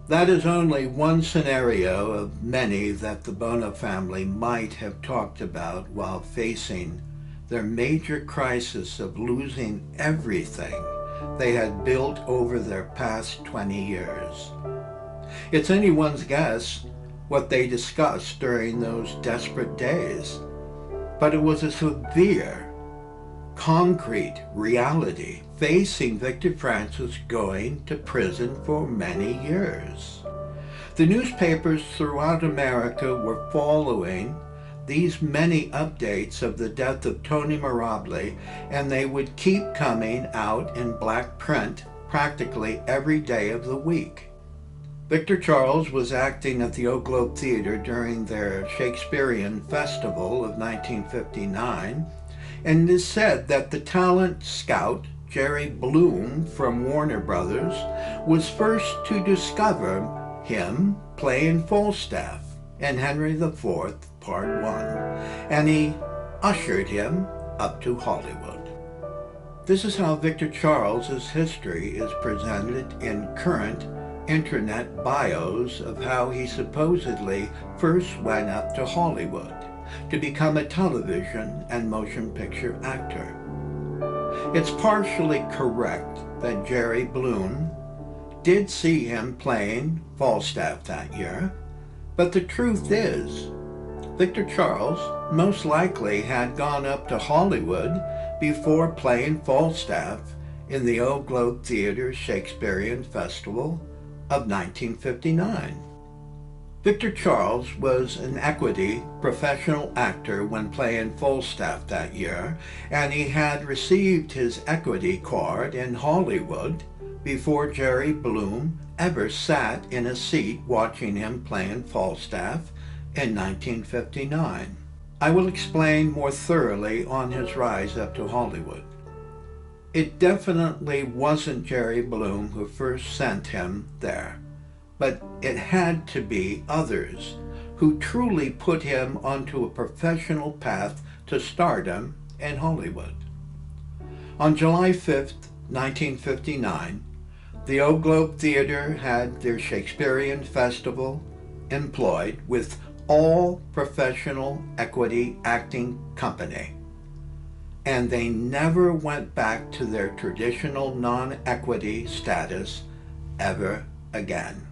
That is only one scenario of many that the Buono family might have talked about while facing their major crisis of losing everything they had built over their past 20 years. It's anyone's guess what they discussed during those desperate days, but it was a severe, concrete reality facing Victor Francis going to prison for many years. The newspapers throughout America were following these many updates of the death of Tony Mirabile, and they would keep coming out in black print practically every day of the week. Victor Charles was acting at the Oak Globe Theater during their Shakespearean Festival of 1959, and it is said that the talent scout Jerry Bloom from Warner Brothers was first to discover him playing Falstaff in Henry IV, Part 1, and he ushered him up to Hollywood. This is how Victor Charles's history is presented in current internet bios of how he supposedly first went up to Hollywood to become a television and motion picture actor. It's partially correct that Jerry Bloom did see him playing Falstaff that year, but the truth is, Victor Charles most likely had gone up to Hollywood before playing Falstaff in the Oak Globe Theater's Shakespearean Festival of 1959. Victor Charles was an equity professional actor when playing Falstaff that year, and he had received his equity card in Hollywood before Jerry Bloom ever sat in a seat watching him playing Falstaff in 1959. I will explain more thoroughly on his rise up to Hollywood. It definitely wasn't Jerry Bloom who first sent him there, but it had to be others who truly put him onto a professional path to stardom in Hollywood. On July 5th, 1959, the Oak Globe Theater had their Shakespearean Festival employed with all professional equity acting company, and they never went back to their traditional non-equity status ever again.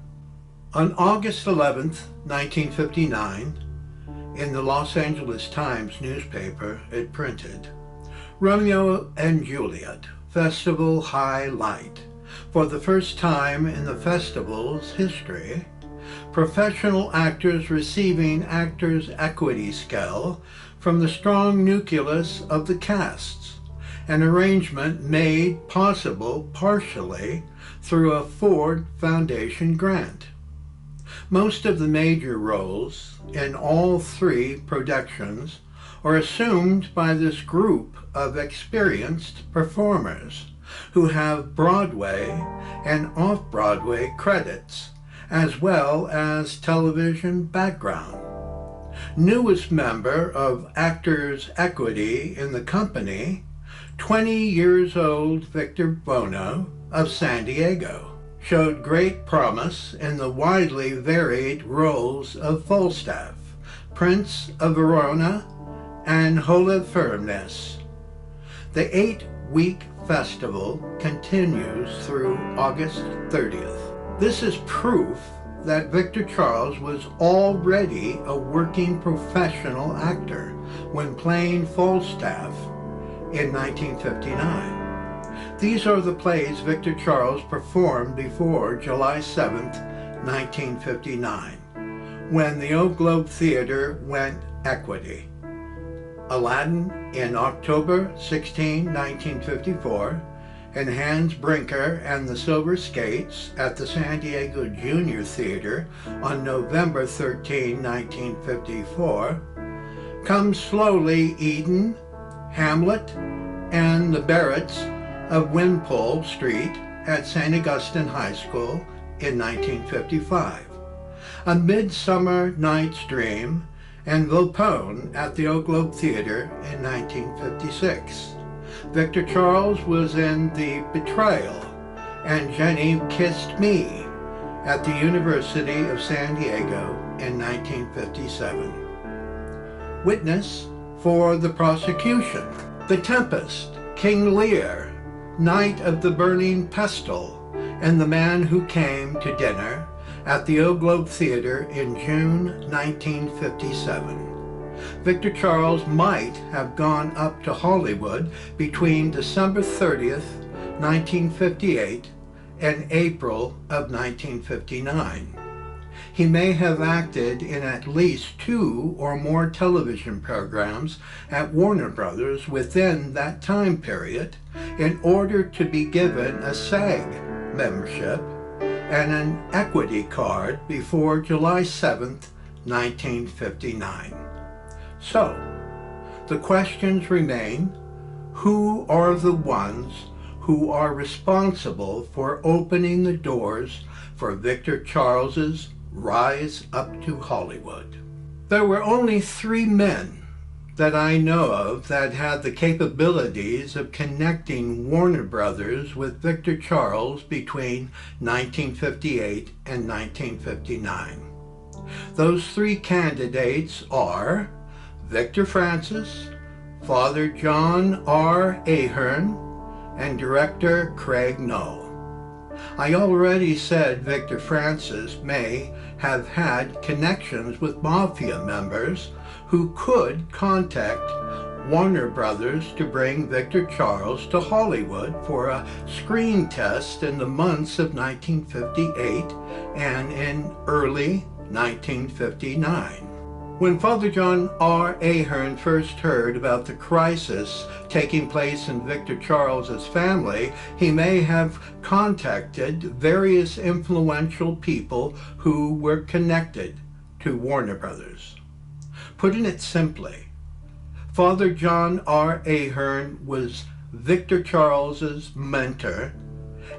On August 11th, 1959, in the Los Angeles Times newspaper, it printed, "Romeo and Juliet Festival Highlight. For the first time in the festival's history, professional actors receiving Actors' Equity Scale from the strong nucleus of the casts, an arrangement made possible partially through a Ford Foundation grant. Most of the major roles in all three productions are assumed by this group of experienced performers who have Broadway and off-Broadway credits, as well as television background. Newest member of Actors' Equity in the company, 20 years old Victor Buono of San Diego, showed great promise in the widely varied roles of Falstaff, Prince of Verona, and Holofernes. The 8-week festival continues through August 30th. This is proof that Victor Charles was already a working professional actor when playing Falstaff in 1959. These are the plays Victor Charles performed before July 7th, 1959, when the Oak Globe Theater went equity. Aladdin in October 16, 1954, and Hans Brinker and the Silver Skates at the San Diego Junior Theater on November 13, 1954, Come Slowly, Eden, Hamlet, and the Barretts of Wimpole Street at St. Augustine High School in 1955, A Midsummer Night's Dream, and Volpone at the Oak Globe Theater in 1956. Victor Charles was in The Betrayal and Jenny Kissed Me at the University of San Diego in 1957. Witness for the prosecution: The Tempest, King Lear, Knight of the Burning Pestle, and The Man Who Came to Dinner at the Old Globe Theatre in June 1957. Victor Charles might have gone up to Hollywood between December 30th, 1958 and April of 1959. He may have acted in at least 2 or more television programs at Warner Brothers within that time period in order to be given a SAG membership and an equity card before July 7th, 1959. So, the questions remain: who are the ones who are responsible for opening the doors for Victor Charles's rise up to Hollywood? There were only 3 men that I know of that had the capabilities of connecting Warner Brothers with Victor Charles between 1958 and 1959. Those 3 candidates are Victor Francis, Father John R. Ahern, and director Craig Knoll. I already said Victor Francis may have had connections with mafia members who could contact Warner Brothers to bring Victor Charles to Hollywood for a screen test in the months of 1958 and in early 1959. When Father John R. Ahern first heard about the crisis taking place in Victor Charles's family, he may have contacted various influential people who were connected to Warner Brothers. Putting it simply, Father John R. Ahern was Victor Charles's mentor,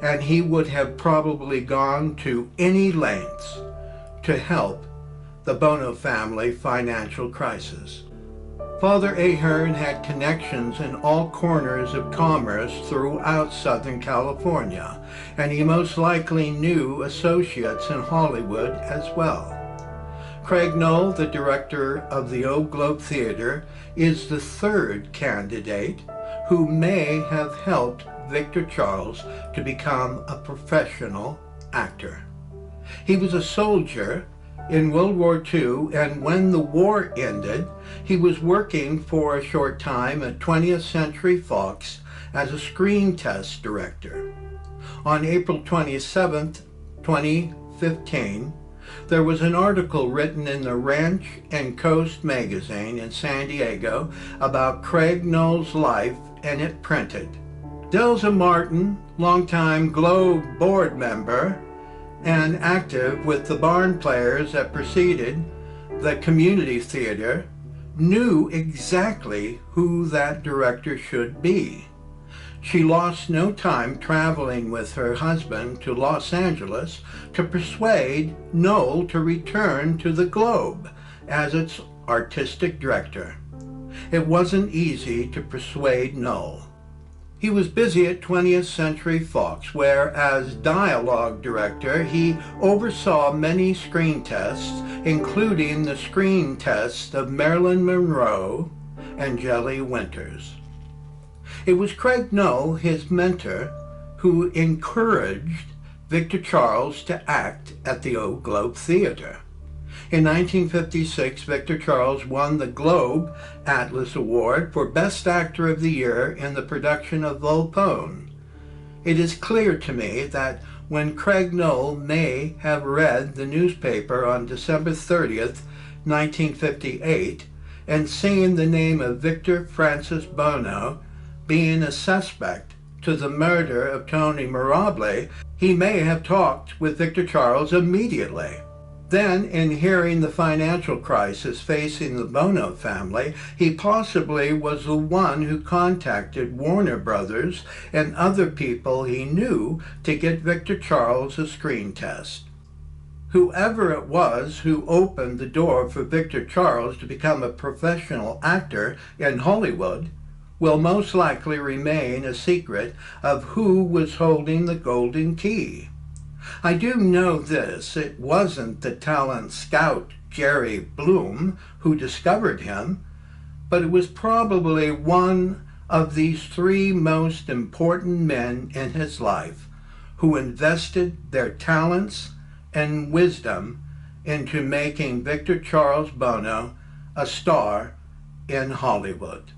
and he would have probably gone to any lengths to help the Buono family financial crisis. Father Ahern had connections in all corners of commerce throughout Southern California, and he most likely knew associates in Hollywood as well. Craig Knoll, the director of the Old Globe Theatre, is the 3rd candidate who may have helped Victor Charles to become a professional actor. He was a soldier in World War II, and when the war ended, he was working for a short time at 20th Century Fox as a screen test director. On April 27, 2015, there was an article written in the Ranch and Coast magazine in San Diego about Craig Knoll's life, and it printed: Delza Martin, longtime Globe board member and active with the barn players that preceded the community theater, knew exactly who that director should be. She lost no time traveling with her husband to Los Angeles to persuade Knoll to return to the Globe as its artistic director. It wasn't easy to persuade Knoll. He was busy at 20th Century Fox, where as dialogue director he oversaw many screen tests, including the screen test of Marilyn Monroe and Shelley Winters. It was Craig Knoll, his mentor, who encouraged Victor Charles to act at the Old Globe Theatre. In 1956, Victor Charles won the Globe Atlas Award for Best Actor of the Year in the production of Volpone. It is clear to me that when Craig Knoll may have read the newspaper on December 30th, 1958, and seen the name of Victor Francis Buono being a suspect to the murder of Tony Mirabile, he may have talked with Victor Charles immediately. Then, in hearing the financial crisis facing the Buono family, he possibly was the one who contacted Warner Brothers and other people he knew to get Victor Charles a screen test. Whoever it was who opened the door for Victor Charles to become a professional actor in Hollywood will most likely remain a secret of who was holding the golden key. I do know this, it wasn't the talent scout Jerry Bloom who discovered him, but it was probably one of these three most important men in his life who invested their talents and wisdom into making Victor Charles Buono a star in Hollywood.